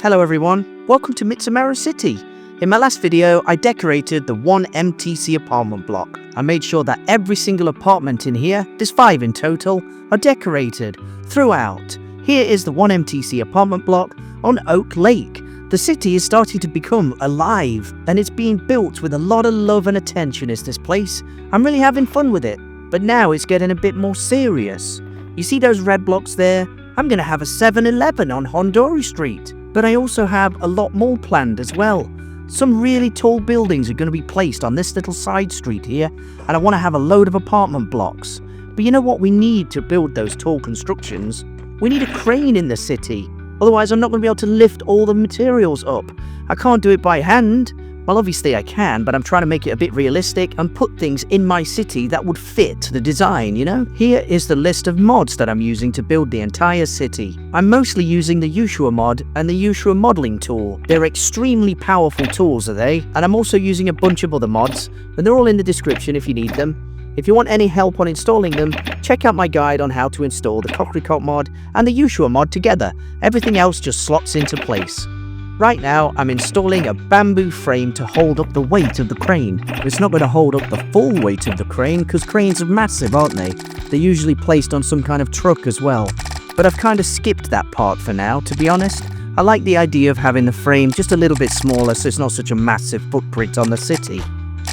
Hello everyone, welcome to Mitsumaru City. In my last video, I decorated the 1 MTC apartment block. I made sure that every single apartment in here, there's 5 in total, are decorated throughout. Here is the 1 MTC apartment block on Oak Lake. The city is starting to become alive and it's being built with a lot of love and attention is this place. I'm really having fun with it, but now it's getting a bit more serious. You see those red blocks there? I'm going to have a 7-Eleven on Hondori Street. But I also have a lot more planned as well. Some really tall buildings are going to be placed on this little side street here, and I want to have a load of apartment blocks. But you know what we need to build those tall constructions? We need a crane in the city. Otherwise I'm not going to be able to lift all the materials up. I can't do it by hand. Well, obviously I can, but I'm trying to make it a bit realistic and put things in my city that would fit the design, you know? Here is the list of mods that I'm using to build the entire city. I'm mostly using the Yuushya mod and the Yuushya modeling tool. They're extremely powerful tools, are they? And I'm also using a bunch of other mods, and they're all in the description if you need them. If you want any help on installing them, check out my guide on how to install the Cockricote mod and the Yuushya mod together. Everything else just slots into place. Right now, I'm installing a bamboo frame to hold up the weight of the crane. It's not going to hold up the full weight of the crane because cranes are massive, aren't they? They're usually placed on some kind of truck as well. But I've kind of skipped that part for now, to be honest. I like the idea of having the frame just a little bit smaller so it's not such a massive footprint on the city.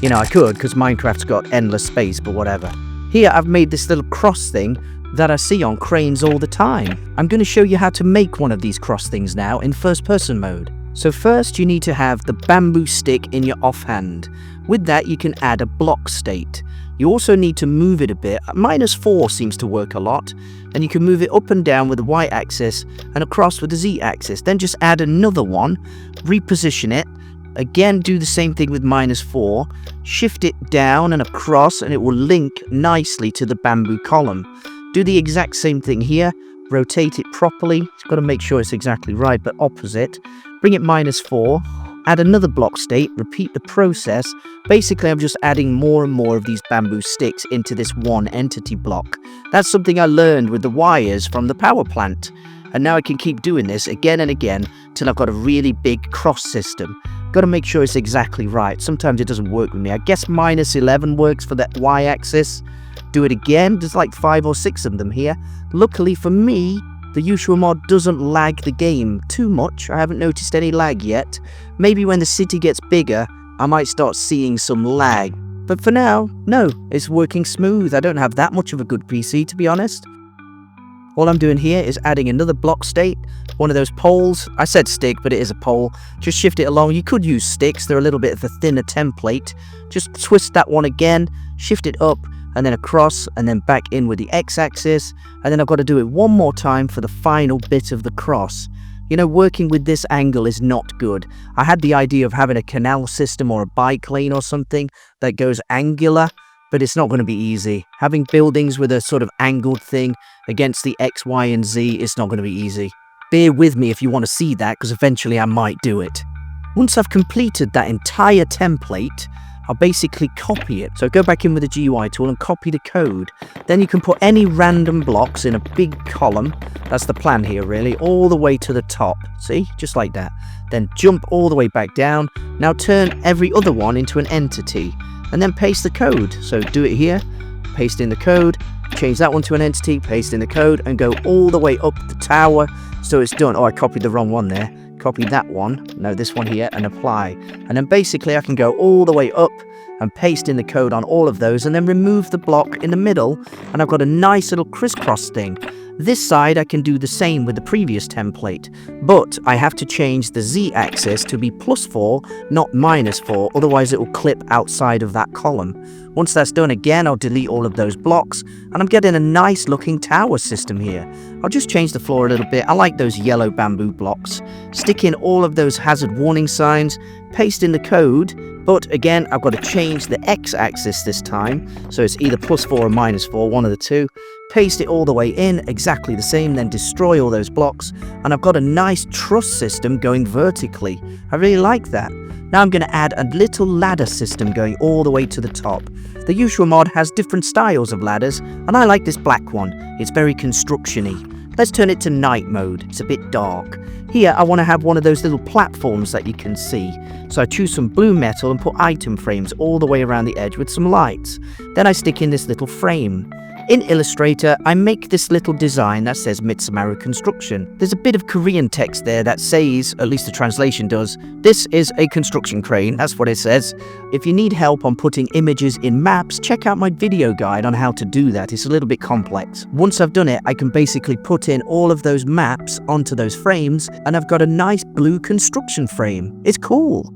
You know, I could because Minecraft's got endless space, but whatever. Here, I've made this little cross thing that I see on cranes all the time. I'm going to show you how to make one of these cross things now in first person mode. So first you need to have the bamboo stick in your offhand. With that you can add a block state. You also need to move it a bit. -4 seems to work a lot. And you can move it up and down with the Y axis and across with the Z axis. Then just add another one, reposition it. Again, do the same thing with -4. Shift it down and across and it will link nicely to the bamboo column. Do the exact same thing here, rotate it properly, it's got to make sure it's exactly right, but opposite. Bring it -4, add another block state, repeat the process. Basically, I'm just adding more and more of these bamboo sticks into this one entity block. That's something I learned with the wires from the power plant. And now I can keep doing this again and again till I've got a really big cross system. Got to make sure it's exactly right. Sometimes it doesn't work with me. I guess -11 works for that Y axis. Do it again, there's like 5 or 6 of them here. Luckily for me, the Yuushya mod doesn't lag the game too much. I haven't noticed any lag yet. Maybe when the city gets bigger, I might start seeing some lag. But for now, no, it's working smooth. I don't have that much of a good PC, to be honest. All I'm doing here is adding another block state, one of those poles. I said stick, but it is a pole. Just shift it along. You could use sticks, they're a little bit of a thinner template. Just twist that one again, shift it up, and then across, and then back in with the X-axis, and then I've got to do it one more time for the final bit of the cross. You know, working with this angle is not good. I had the idea of having a canal system or a bike lane or something that goes angular, but it's not going to be easy. Having buildings with a sort of angled thing against the X, Y, and Z is not going to be easy. Bear with me if you want to see that, because eventually I might do it. Once I've completed that entire template, I'll basically copy it. So go back in with the GUI tool and copy the code. Then you can put any random blocks in a big column. That's the plan here really, all the way to the top. See, just like that. Then jump all the way back down. Now turn every other one into an entity and then paste the code. So do it here, paste in the code, change that one to an entity, paste in the code and go all the way up the tower. So it's done. Oh, I copied the wrong one there. Copy that one, no, this one here, and apply. And then basically I can go all the way up and paste in the code on all of those and then remove the block in the middle and I've got a nice little crisscross thing. This side I can do the same with the previous template, but I have to change the Z axis to be +4, not -4, otherwise it will clip outside of that column. Once that's done again, I'll delete all of those blocks and I'm getting a nice looking tower system here. I'll just change the floor a little bit. I like those yellow bamboo blocks. Stick in all of those hazard warning signs, paste in the code, but again, I've got to change the X-axis this time, so it's either +4 or -4, one of the two. Paste it all the way in, exactly the same, then destroy all those blocks, and I've got a nice truss system going vertically. I really like that. Now I'm going to add a little ladder system going all the way to the top. The Yuushya mod has different styles of ladders, and I like this black one. It's very construction-y. Let's turn it to night mode. It's a bit dark. Here, I want to have one of those little platforms that you can see. So I choose some blue metal and put item frames all the way around the edge with some lights. Then I stick in this little frame. In Illustrator, I make this little design that says Mitsumaru Construction. There's a bit of Korean text there that says, at least the translation does, this is a construction crane, that's what it says. If you need help on putting images in maps, check out my video guide on how to do that. It's a little bit complex. Once I've done it, I can basically put in all of those maps onto those frames, and I've got a nice blue construction frame. It's cool.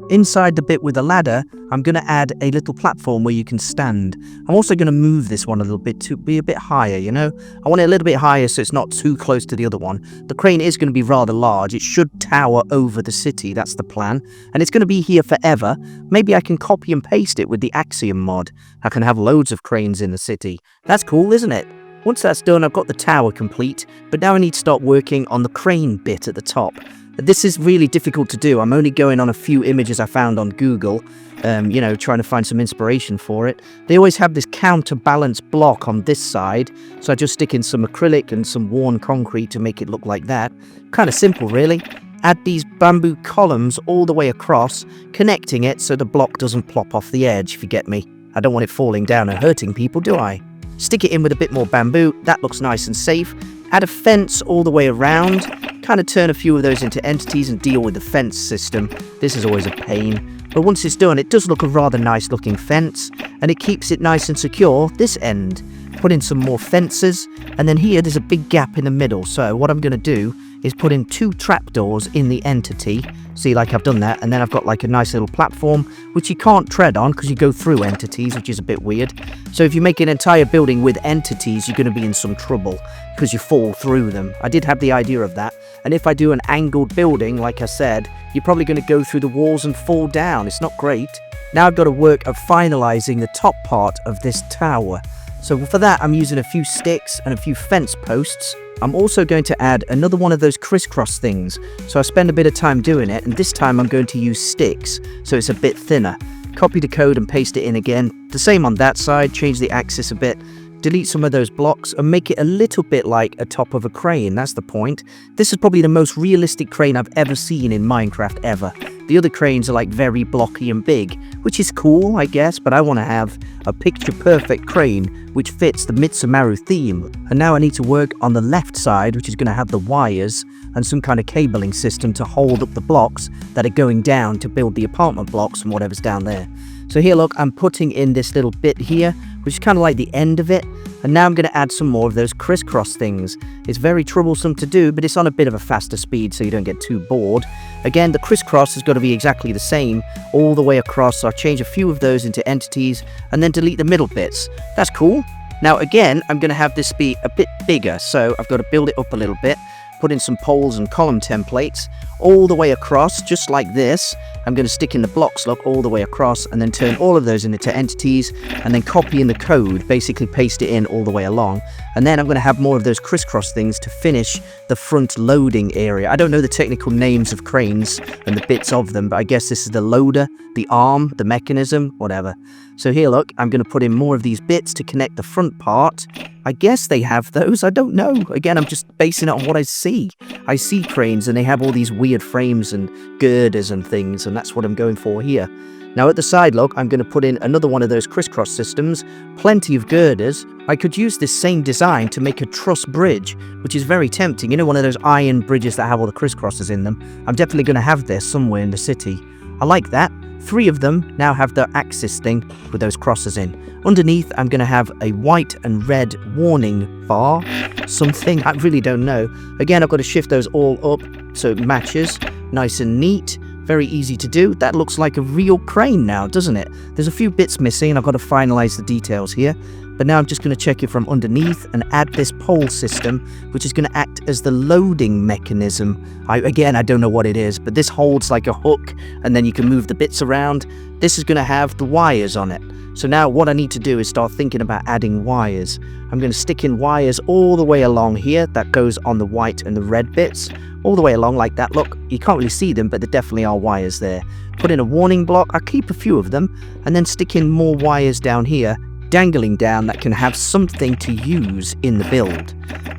Inside the bit with the ladder, I'm going to add a little platform where you can stand. I'm also going to move this one a little bit to be a bit higher, you know? I want it a little bit higher so it's not too close to the other one. The crane is going to be rather large. It should tower over the city, that's the plan. And it's going to be here forever. Maybe I can copy and paste it with the Axiom mod. I can have loads of cranes in the city. That's cool, isn't it? Once that's done, I've got the tower complete, but now I need to start working on the crane bit at the top. This is really difficult to do. I'm only going on a few images I found on Google, you know, trying to find some inspiration for it. They always have this counterbalance block on this side, so I just stick in some acrylic and some worn concrete to make it look like that. Kind of simple, really. Add these bamboo columns all the way across, connecting it so the block doesn't plop off the edge, if you get me. I don't want it falling down and hurting people, do I? Stick it in with a bit more bamboo. That looks nice and safe. Add a fence all the way around. Kind of turn a few of those into entities and deal with the fence system. This is always a pain. But once it's done, it does look a rather nice looking fence, and it keeps it nice and secure this end. Put in some more fences, and then here there's a big gap in the middle. So what I'm going to do is put in 2 trapdoors in the entity. See, like I've done that, and then I've got like a nice little platform, which you can't tread on because you go through entities, which is a bit weird. So if you make an entire building with entities, you're going to be in some trouble because you fall through them. I did have the idea of that. And if I do an angled building, like I said, you're probably going to go through the walls and fall down. It's not great. Now I've got to work of finalizing the top part of this tower. So for that, I'm using a few sticks and a few fence posts. I'm also going to add another one of those crisscross things. So I spend a bit of time doing it, and this time I'm going to use sticks, so it's a bit thinner. Copy the code and paste it in again. The same on that side, change the axis a bit. Delete some of those blocks and make it a little bit like a top of a crane, that's the point. This is probably the most realistic crane I've ever seen in Minecraft ever. The other cranes are like very blocky and big, which is cool, I guess, but I want to have a picture-perfect crane which fits the Mitsumaru theme. And now I need to work on the left side, which is going to have the wires and some kind of cabling system to hold up the blocks that are going down to build the apartment blocks and whatever's down there. So here, look, I'm putting in this little bit here, which is kind of like the end of it. And now I'm going to add some more of those crisscross things. It's very troublesome to do, but it's on a bit of a faster speed so you don't get too bored. Again, the crisscross has got to be exactly the same all the way across. So I'll change a few of those into entities and then delete the middle bits. That's cool. Now again, I'm going to have this be a bit bigger, so I've got to build it up a little bit. Put in some poles and column templates all the way across, just like this. I'm going to stick in the blocks, look, all the way across, and then turn all of those into entities, and then copy in the code, basically paste it in all the way along. And then I'm going to have more of those crisscross things to finish the front loading area. I don't know the technical names of cranes and the bits of them, but I guess this is the loader, the arm, the mechanism, whatever. So here, look, I'm going to put in more of these bits to connect the front part. I guess they have those, I don't know. Again, I'm just basing it on what I see. I see cranes and they have all these weird frames and girders and things, and that's what I'm going for here. Now at the side, look, I'm going to put in another one of those crisscross systems, plenty of girders. I could use this same design to make a truss bridge, which is very tempting. You know, one of those iron bridges that have all the crisscrosses in them. I'm definitely going to have this somewhere in the city. I like that. 3 of them now have the axis thing with those crosses in. Underneath, I'm going to have a white and red warning bar. Something, I really don't know. Again, I've got to shift those all up so it matches. Nice and neat. Very easy to do. That looks like a real crane now, doesn't it? There's a few bits missing. I've got to finalize the details here. But now I'm just going to check it from underneath and add this pole system, which is going to act as the loading mechanism. Again, I don't know what it is, but this holds like a hook, and then you can move the bits around. This is going to have the wires on it. So now what I need to do is start thinking about adding wires. I'm going to stick in wires all the way along here. That goes on the white and the red bits. All the way along like that. Look, you can't really see them, but there definitely are wires there. Put in a warning block. I'll keep a few of them, and then stick in more wires down here, dangling down that can have something to use in the build.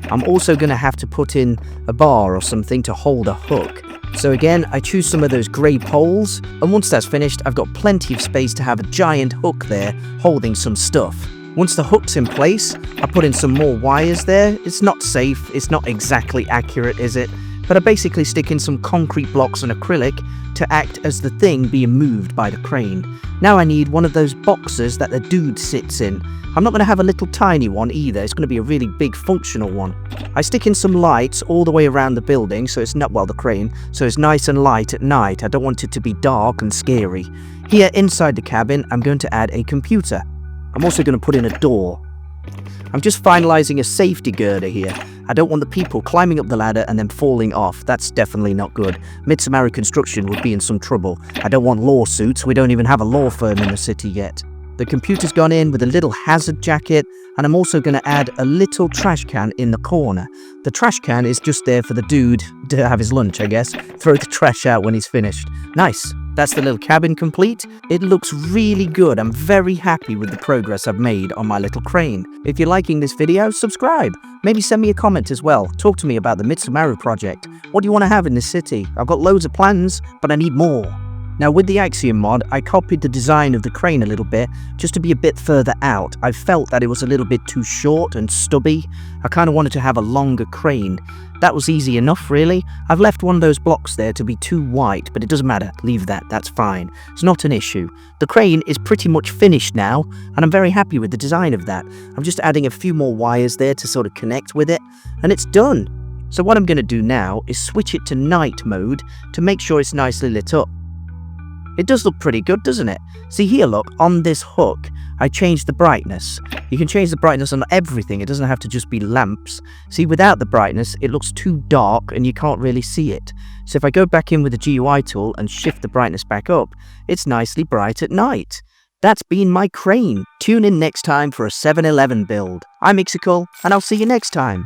I'm also going to have to put in a bar or something to hold a hook. So again, I choose some of those grey poles, and once that's finished, I've got plenty of space to have a giant hook there holding some stuff. Once the hook's in place, I put in some more wires there. It's not safe, it's not exactly accurate, is it? But I basically stick in some concrete blocks and acrylic to act as the thing being moved by the crane. Now I need one of those boxes that the dude sits in. I'm not going to have a little tiny one either, it's going to be a really big functional one. I stick in some lights all the way around the building, so it's not, well, the crane, so it's nice and light at night. I don't want it to be dark and scary. Here inside the cabin, I'm going to add a computer. I'm also going to put in a door. I'm just finalizing a safety girder here. I don't want the people climbing up the ladder and then falling off. That's definitely not good. Mitsumaru Construction would be in some trouble. I don't want lawsuits. We don't even have a law firm in the city yet. The computer's gone in with a little hazard jacket, and I'm also going to add a little trash can in the corner. The trash can is just there for the dude to have his lunch, I guess. Throw the trash out when he's finished. Nice. That's the little cabin complete. It looks really good. I'm very happy with the progress I've made on my little crane. If you're liking this video, subscribe. Maybe send me a comment as well. Talk to me about the Mitsumaru project. What do you want to have in this city? I've got loads of plans, but I need more. Now with the Axiom mod, I copied the design of the crane a little bit, just to be a bit further out. I felt that it was a little bit too short and stubby. I kind of wanted to have a longer crane. That was easy enough, really. I've left one of those blocks there to be too white, but it doesn't matter. Leave that, that's fine. It's not an issue. The crane is pretty much finished now, and I'm very happy with the design of that. I'm just adding a few more wires there to sort of connect with it, and it's done. So what I'm going to do now is switch it to night mode to make sure it's nicely lit up. It does look pretty good, doesn't it? See here, look, on this hook, I changed the brightness. You can change the brightness on everything, it doesn't have to just be lamps. See, without the brightness, it looks too dark and you can't really see it. So if I go back in with the GUI tool and shift the brightness back up, it's nicely bright at night. That's been my crane. Tune in next time for a 7-Eleven build. I'm Ixical, and I'll see you next time.